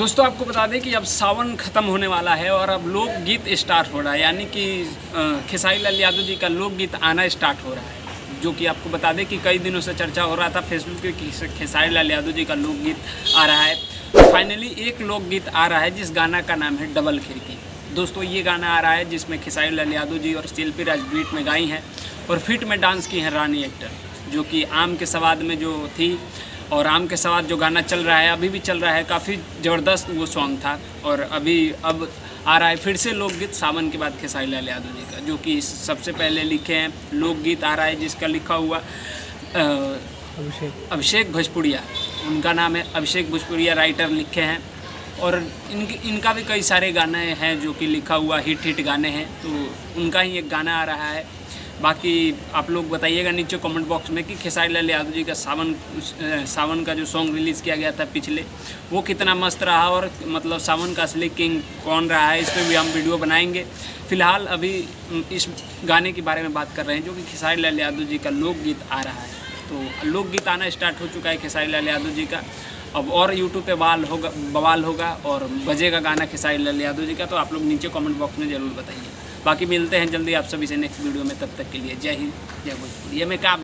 दोस्तों आपको बता दें कि अब सावन ख़त्म होने वाला है और अब लोकगीत स्टार्ट हो रहा है, यानी कि खेसारी लाल यादव जी का लोकगीत आना स्टार्ट हो रहा है। जो कि आपको बता दें कि कई दिनों से चर्चा हो रहा था फेसबुक पे कि खेसारी लाल यादव जी का लोकगीत आ रहा है। फाइनली एक लोकगीत आ रहा है जिस गाना का नाम है डबल खिड़की। दोस्तों ये गाना आ रहा है जिसमें खेसारी लाल यादव जी और शिल्पी राज बीट में गाई हैं और फिट में डांस की हैं रानी एक्टर, जो कि आम के सवाद में जो थी। और आम के सवाद जो गाना चल रहा है अभी भी चल रहा है, काफ़ी ज़बरदस्त वो सॉन्ग था। और अब आ रहा है फिर से लोकगीत सावन के बाद खेसारी लाल यादव जी का, जो कि सबसे पहले लिखे हैं लोकगीत आ रहा है जिसका लिखा हुआ अभिषेक भोजपुरिया, उनका नाम है अभिषेक भोजपुरिया, राइटर लिखे हैं। और इनका भी कई सारे गाने हैं जो कि लिखा हुआ हिट गाने हैं, तो उनका ही एक गाना आ रहा है। बाकी आप लोग बताइएगा नीचे कमेंट बॉक्स में कि खेसारी लाल यादव जी का सावन का जो सॉन्ग रिलीज़ किया गया था पिछले, वो कितना मस्त रहा और मतलब सावन का असली किंग कौन रहा है, इस पर भी हम वीडियो बनाएंगे। फ़िलहाल अभी इस गाने के बारे में बात कर रहे हैं जो कि खेसारी लाल यादव जी का लोकगीत आ रहा है। तो लोकगीत आना स्टार्ट हो चुका है खेसारी लाल यादव जी का। अब और यूट्यूब पे बवाल होगा और बजेगा गाना खेसारी लाल यादव जी का, तो आप लोग नीचे कमेंट बॉक्स में ज़रूर बताइए। बाकी मिलते हैं जल्दी आप सभी से नेक्स्ट वीडियो में, तब तक के लिए जय हिंद जय भोजपुरी। ये मैं क्या